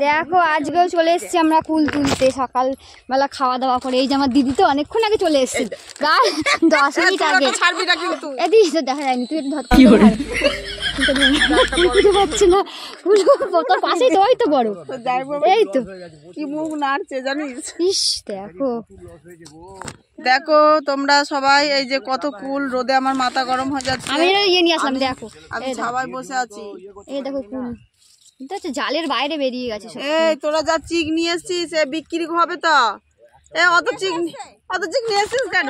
দেখো আজকেও চলে এসছি আমরা কুল তুলতে, সকালবেলা খাওয়া দাওয়া করে। এই যে আমার দিদি তো অনেকক্ষণ আগে চলে এসছে, 10 মিনিট আগে। এদিকে তো দেখা যায়নি, তুই ধরতে পারছি না। তোর পাশেই তো, ওই তো বড়, এই তো কি মুখ নাড়ছে জানিস। ইস দেখো দেখো তোমরা সবাই, এই যে কত কুল, রোদে আমার মাথা গরম হয়ে যাচ্ছে। আমি ইয়ে নিয়ে আসলাম, দেখো আমি সবাই বসে আছি। এই দেখো কুল জালের বাইরে বেরিয়ে গেছে। এই তোরা যা চিক নিয়ে এসছিস বিক্রি হবে তো? অত চিক নিয়ে এসছিস কেন?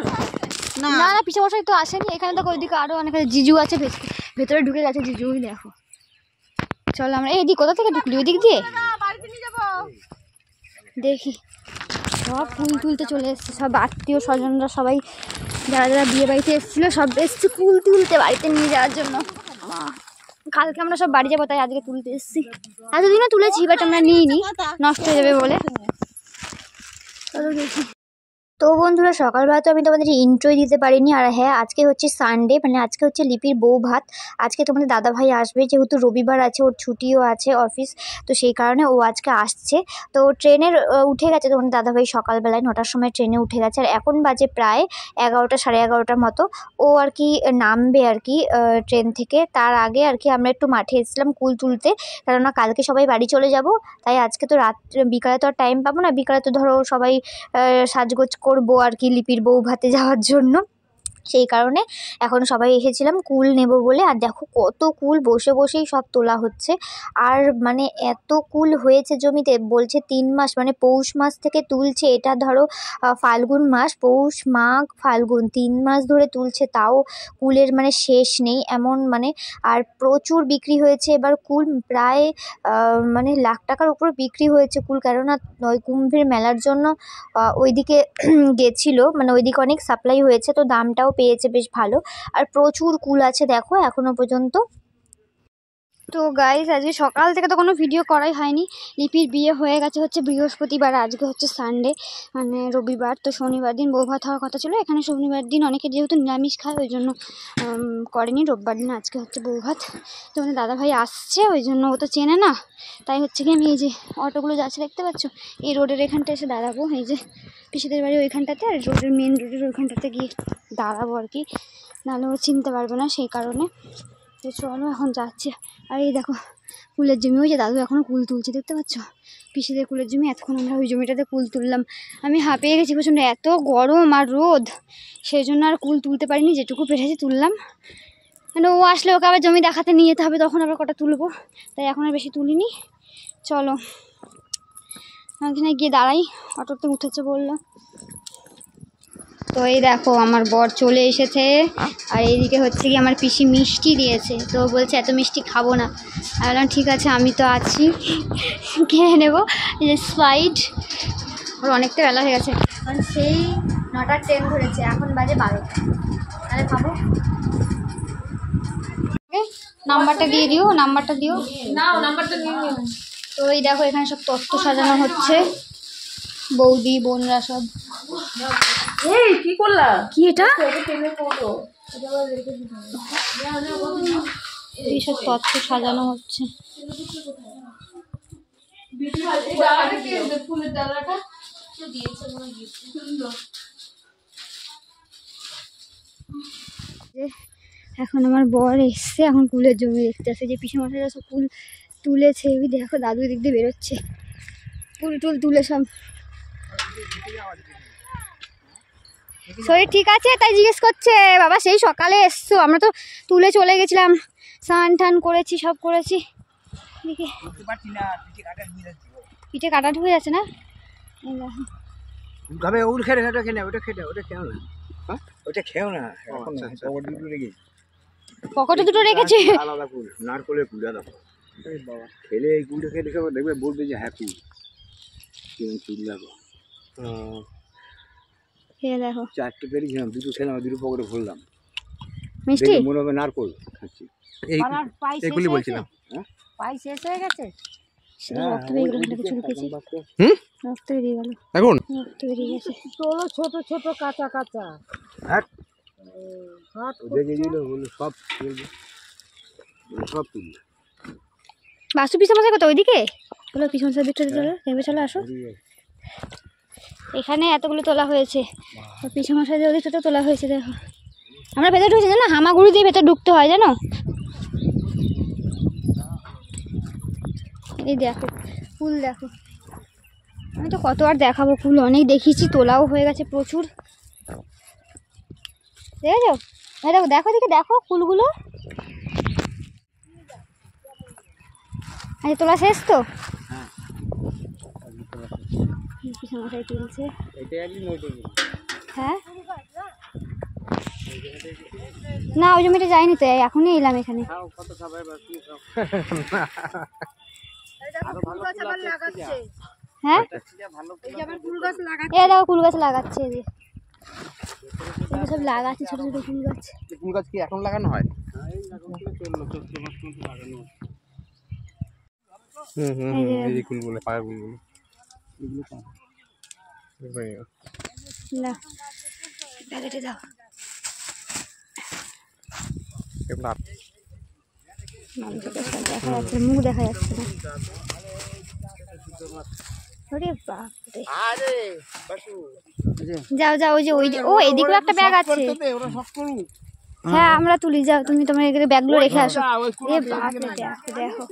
না না পিছে বসাই তো আসেনি। এখানে দেখো ওইদিকে আরো অনেক জিজু আছে, ভেতরে ঢুকে গেছে জিজু। দেখো চলো আমরা এইদিক কোথা থেকে ঢুকলি, ওই দিক দিয়ে দেখি। সব কুল তুলতে চলে এসছে, সব আত্মীয় স্বজনরা সবাই, যারা যারা বিয়ে বাড়িতে এসেছিলো সব এসছে কুল তুলতে বাড়িতে নিয়ে যাওয়ার জন্য। কালকে আমরা সব বাড়ি যাবো, তাই আজকে তুলতে এসেছি। এতদিনও তুলেছি, বাট আমরা নিইনি, নষ্ট হয়ে যাবে বলে। চলো দেখি। তো বন্ধুরা সকালবেলা তো আমি তোমাদের ইন্ট্রোই দিতে পারিনি। আর হ্যাঁ, আজকে হচ্ছে সানডে, মানে আজকে হচ্ছে লিপির বউ ভাত। আজকে তোমাদের দাদাভাই আসবে, যেহেতু রবিবার আছে, ওর ছুটিও আছে অফিস, তো সেই কারণে ও আজকে আসছে। তো ট্রেনের উঠে গেছে তোমাদের দাদাভাই সকালবেলায় 9টার সময় ট্রেনে উঠে গেছে। আর এখন বাজে প্রায় 11টা সাড়ে 11টার মতো। ও আর কি নামবে আর কি ট্রেন থেকে। তার আগে আর কি আমরা একটু মাঠে এসেছিলাম কুল তুলতে, কেননা কালকে সবাই বাড়ি চলে যাব। তাই আজকে তো বিকালে তো আর টাইম পাবো না। বিকালে তো ধরো সবাই সাজগোজ করবো আর কি লিপির বউ ভাতে যাওয়ার জন্য, সেই কারণে এখন সবাই এসেছিলাম কুল নেব বলে। আর দেখো কত কুল, বসে বসেই সব তোলা হচ্ছে। আর মানে এত কুল হয়েছে জমিতে, বলছে 3 মাস, মানে পৌষ মাস থেকে তুলছে। এটা ধরো ফাল্গুন মাস, পৌষ মাঘ ফাল্গুন 3 মাস ধরে তুলছে, তাও কুলের মানে শেষ নেই এমন মানে। আর প্রচুর বিক্রি হয়েছে এবার কুল, প্রায় মানে লাখ টাকার উপরে বিক্রি হয়েছে কুল। কেননা ওই কুম্ভের মেলার জন্য ওইদিকে গেছিলো, মানে ওইদিকে অনেক সাপ্লাই হয়েছে, তো দামটাও পেয়েছে বেশ ভালো। আর প্রচুর কুল আছে দেখো এখনো পর্যন্ত। তো গাইস আজকে সকাল থেকে তো কোনো ভিডিও করাই হয়নি। লিপির বিয়ে হয়ে গেছে হচ্ছে বৃহস্পতিবার, আজকে হচ্ছে সানডে মানে রবিবার। তো শনিবার দিন বউ ভাত হওয়ার কথা ছিল। এখানে শনিবার দিন অনেকে যেহেতু নিরামিষ খায়, ওই জন্য করেনি। রোববার দিন আজকে হচ্ছে বউ ভাত। তো মানে দাদাভাই আসছে, ওই জন্য ও তো চেনে না, তাই হচ্ছে কি আমি এই যে অটোগুলো যাচ্ছে দেখতে পাচ্ছ, এই রোডের এখানটা এসে দাঁড়াবো। এই যে পিসিদের বাড়ি ওইখানটাতে, আর রোডের মেন রোডের ওইখানটাতে গিয়ে দাঁড়াবো আর কি, নাহলে ও চিনতে পারবে না, সেই কারণে। তো চলো এখন যাচ্ছে। আর এই দেখো কুলের জমি, ওই যে দাদু এখনও কুল তুলছে দেখতে পাচ্ছ, পিসিদের কুলের জমি। এতক্ষণ আমরা ওই জমিটাতে কুল তুললাম। আমি হাঁপিয়ে গেছি প্রচণ্ড, এত গরম আর রোদ, সেই জন্য আর কুল তুলতে পারিনি, যেটুকু পেরেছি তুললাম। মানে ও আসলে ওকে আবার জমি দেখাতে নিয়ে যেতে হবে, তখন আবার কটা তুলবো, তাই এখন আর বেশি তুলিনি। চলো ওখানে গিয়ে দাঁড়াই, অটোতে উঠেছে বললো। তো এই দেখো আমার বর চলে এসেছে। আর এইদিকে হচ্ছে কি আমার পিসি মিষ্টি দিয়েছে, তো বলছে এত মিষ্টি খাবো না। আমি বললাম ঠিক আছে, আমি তো আছি, খেয়ে নেবো। এই যে স্প্রাইট। ওর অনেকটা বেলা হয়ে গেছে, কারণ সেই 9টার ট্রেন ধরেছে, এখন বাজে 12টা। তাহলে খাবো। নাম্বারটা দিয়ে দিও, নাম্বারটা দিও। নাম্বারটা দিয়ে দিও। তো এই দেখো এখানে সব তত্ত্ব সাজানো হচ্ছে, বৌদি বোনরা সব। এই কি করলা? কি এটা? এইসব তত্ত্ব সাজানো হচ্ছে। এখন আমার বর এসছে, এখন কুলের জমি দেখতে আসছে, যে পিসে মশাইরা সব কুল তুলেছে। ওই দেখো দাদু দিক দিয়ে বেরোচ্ছে, কুল টুল তুলে সব। শরীর ঠিক আছে তাই জিজ্ঞেস করছে। বাবা সেই সকালে এসছো, আমরা তো তুলে চলে গেছিলাম, স্নান টান করেছি, সব করেছি। পিঠে কাটা ঢুকে যাচ্ছে না? পকেটে দুটো রেখেছি। নারকলের কুল দাদা খেলে এই কুলটা খেলে সব দেখবে বলবে যে হ্যাঁ কুল কুল দেখো। দেখো 4টে পেরেছিলাম, 2টো খেলাম, 2টো পকেটে ভরলাম। মিষ্টি মনে হবে নারকল খাচ্ছি। এইগুলি বলছিলাম, পাই শেষ হয়ে গেছে। রক্ত বেরিয়ে গেল, রক্ত বেরিয়ে গেল, এখন রক্ত বেরিয়ে গেছে। ছোট ছোট কাঁচা কাঁচা সব সব তুলবে। বাসু পিসা মশাই কত ওইদিকে? চলো পিছন সাইড দিকটা চলো, নেমে চলো, আসো। এখানে এতগুলো তোলা হয়েছে, পিছন সাইডে ওদিকটা তোলা হয়েছে। দেখো আমরা ভেতরে ঢুকছি, জানো হামাগুড়ি দিয়ে ভেতরে ঢুকতে হয়, জানো। এই দেখো ফুল, দেখো আমি তো কত আর দেখাবো, ফুল অনেক দেখিয়েছি, তোলাও হয়ে গেছে প্রচুর। দেখেছো? দেখো দেখো দিকে দেখো ফুলগুলো। আচ্ছা তোলা শেষ তো? মশাই তুলছে। হ্যাঁ না ওই জমিটা যায়নি তো, এখনই এলাম এখানে। হ্যাঁ এ দেখো ফুল গাছ লাগাচ্ছে, সব লাগাচ্ছে ছোট ছোট ফুল গাছ। ফুল গাছ কি এখন লাগানো হয়? এই ফুলগুলো, পায়ের ফুলগুলো না প্যাকেটে দাও। দেখা যাচ্ছে, মুখ দেখা যাচ্ছে না। ওরে বাপরে, যাও যাও, ওই যে ওই যে ও এদিকেও একটা ব্যাগ আছে। হ্যাঁ আমরা তুলি, যাও তুমি তোমার এখানে ব্যাগগুলো রেখে আসো। এ বাপরে দেখো দেখো,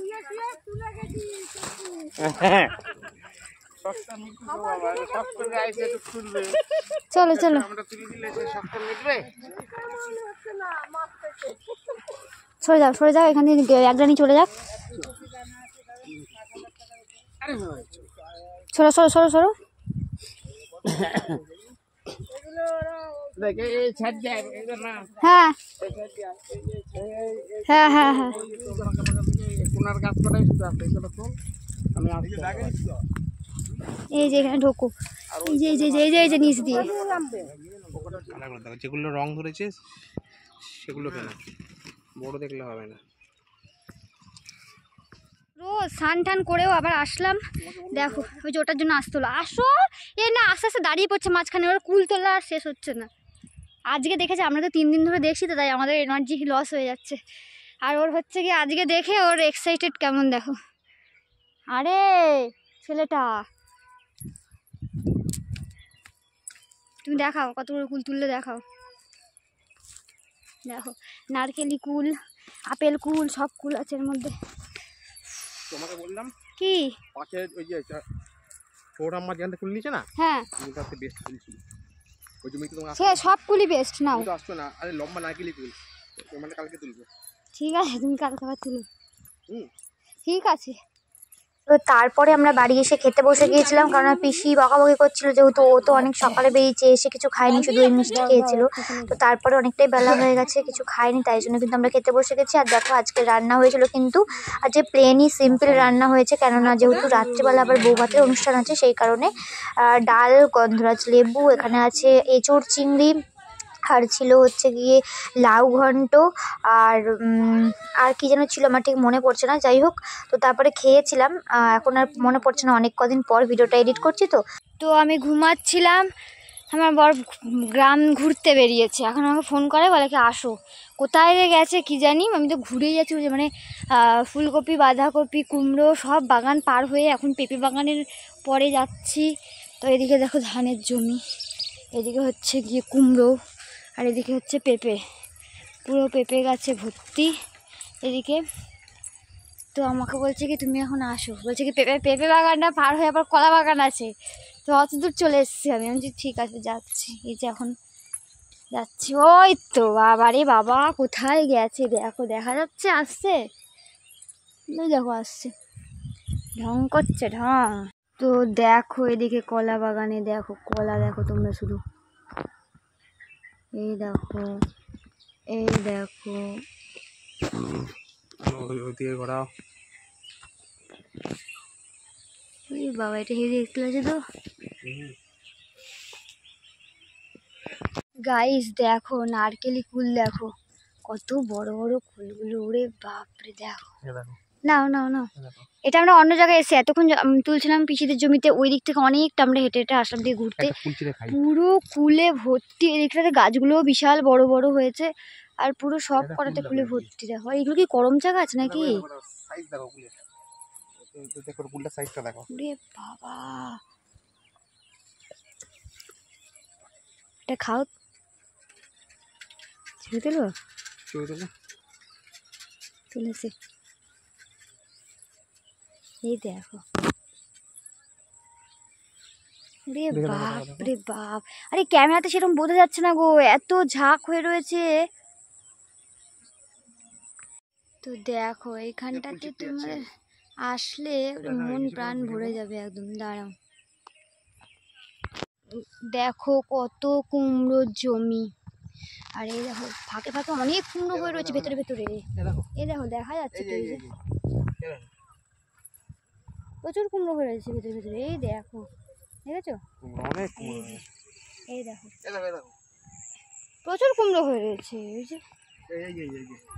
চলো চলো সরে যাও এখান থেকে, ব্যাগটা নিয়ে চলে যাক। সরো সরো সরো সরো। হ্যাঁ হ্যাঁ হ্যাঁ হ্যাঁ এই যে এখানে ঢোকো, এই যে এই যে এই যে এই যে নিচ দিয়ে। যেগুলো রং ধরেছে সেগুলো কেন, বড় দেখলে হবে না। রোজ স্নান টান করেও আবার আসলাম, দেখো ওই যে ওটার জন্য আসতে হলো। আসো এ না, আস্তে আস্তে দাঁড়িয়ে পড়ছে মাঝখানে, ওর কুল তোলা আর শেষ হচ্ছে না। আজকে দেখেছে, আমরা তো 3 দিন ধরে দেখছি তো, তাই আমাদের এনার্জি লস হয়ে যাচ্ছে। আর ওর হচ্ছে কি আজকে দেখে ওর এক্সাইটেড কেমন দেখো। আরে ছেলেটা তুমি দেখাও কতগুলো কুল তুললে, দেখাও। দেখো নারকেলি কুল, আপেল কুল, সব কুল আছে এর মধ্যে। তোমাকে বললাম কি পাশের ওই যে ছোট আমার যেখানে ফুল নিয়েছে না, হ্যাঁ ওটাতে বেস্ট ফুল ছিল। ওই জমিতে তোমার সে সব কুলই বেস্ট নাও। তো আসছো না, আরে লম্বা নারকেলি ফুল তোমাকে কালকে তুলবো। ঠিক আছে তুমি কালকে আবার তুলো। ঠিক আছে। তো তারপরে আমরা বাড়ি এসে খেতে বসে গিয়েছিলাম, কারণ পিসি বকাবকি করছিল, যেহেতু ও তো অনেক সকালে বেরিয়েছে, এসে কিছু খায়নি, শুধু ওই মিষ্টি খেয়েছিল। তো তারপরে অনেকটাই বেলা হয়ে গেছে, কিছু খায়নি, তাই জন্য কিন্তু আমরা খেতে বসে গেছি। আর দেখো আজকে রান্না হয়েছিল কিন্তু আজকে প্লেনই সিম্পল রান্না হয়েছে, কেননা যেহেতু রাত্রিবেলা আবার বউ ভাতের অনুষ্ঠান আছে, সেই কারণে ডাল, গন্ধরাজ লেবু, এখানে আছে এঁচোড় চিংড়ি, আর ছিল হচ্ছে গিয়ে লাউ ঘন্ট, আর আর কি যেন ছিল আমার ঠিক মনে পড়ছে না। যাই হোক, তো তারপরে খেয়েছিলাম, এখন আর মনে পড়ছে না, অনেক কদিন পর ভিডিওটা এডিট করছি তো। তো আমি ঘুমাচ্ছিলাম, আমার বর গ্রাম ঘুরতে বেরিয়েছে, এখন আমাকে ফোন করে, বলে কি আসো। কোথায় গেছে কি জানি, আমি তো ঘুরেই যাচ্ছি, মানে ফুলকপি, বাঁধাকপি, কুমড়ো সব বাগান পার হয়ে এখন পেঁপে বাগানের পরে যাচ্ছি। তো এদিকে দেখো ধানের জমি, এদিকে হচ্ছে গিয়ে কুমড়ো, আর এদিকে হচ্ছে পেঁপে, পুরো পেঁপে গাছে ভর্তি এদিকে। তো আমাকে বলছে কি তুমি এখন আসো, বলছে কি পেঁপে বাগানটা পার হয়ে আবার কলা বাগান আছে, তো অত দূর চলে এসেছি আমি। বলছি ঠিক আছে যাচ্ছি, এই যে এখন যাচ্ছি। ওই তো বাবা রে বাবা, কোথায় গেছে দেখো, দেখা যাচ্ছে আসছে, দেখো আসছে, ঢং করছে ঢং। তো দেখো এদিকে কলা বাগানে, দেখো কলা, দেখো তোমরা শুধু, এই দেখো এই দেখো, ওইদিকে ঘোরাও। বাবা এটা হেভি দেখতে লাগছে তো। গাইস দেখো নারকেলি কুল, দেখো কত বড় বড় কুলগুলো, ওরে বাপরে দেখো। নাও নাও নাও, এটা আমরা অন্য জায়গায় এসে এতক্ষণ তুলছিলাম পিসিদের জমিতে, ওই দিক থেকে অনেকটা আমরা হেঁটে হেঁটে আসলাম দিয়ে ঘুরতে, পুরো কুলে ভর্তি। এদিকটাতে গাছগুলোও বিশাল বড় বড় হয়েছে, আর পুরো সব করাতে কুলে ভর্তি। দেখো এগুলো কি করমচা গাছ নাকি? দেখো কুলটার সাইজটা দেখো। ওরে বাবা, এটা খাও, ছেড়ে দিলো, ছবি তুলো। তুলেছে, এই দেখো। রে বাপ রে বাপ, আরে ক্যামেরাতে সেরকম বোঝা যাচ্ছে না গো, এত ঝাঁক হয়ে রয়েছে। তো দেখো এইখানটাতে তোমার আসলে মন প্রাণ ভরে যাবে একদম। দাঁড়াও, দেখো কত কুমড়োর জমি, আর এই দেখো ফাঁকে ফাঁকে অনেক কুমড়ো হয়ে রয়েছে ভেতরে ভেতরে। এই দেখো দেখা যাচ্ছে তো, এই যে প্রচুর কুমড়ো হয়ে রয়েছে ভেতরে ভেতরে। এই দেখো, দেখেছো? অনেক এই দেখো প্রচুর কুমড়ো হয়ে রয়েছে। এই যে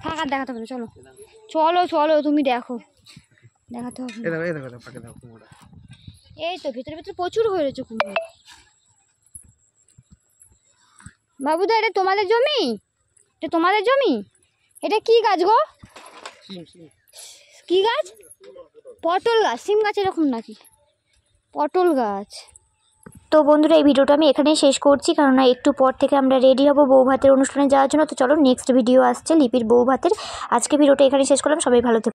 থাক, আর দেখাতে হবে না, চলো চলো চলো, তুমি দেখো, দেখাতে হবে না। এই দেখো ফাঁকে দেখো কুমড়োটা। এই তো ভেতরে ভেতরে প্রচুর হয়ে রয়েছে কুমড়ো। বাবুদা, এটা তোমাদের জমি? এটা তোমাদের জমি? এটা কি গাছ গো? কি গাছ? পটল গাছ? সিম গাছ এরকম নাকি? পটল গাছ। তো বন্ধুরা, এই ভিডিওটা আমি এখানেই শেষ করছি, কারণ একটু পর থেকে আমরা রেডি হব বউ ভাতের অনুষ্ঠানে যাওয়ার জন্য। তো চলো, নেক্সট ভিডিও আসছে লিপির বউ ভাতের। আজকে ভিডিওটা এখানে শেষ করলাম, সবাই ভালো থেকো।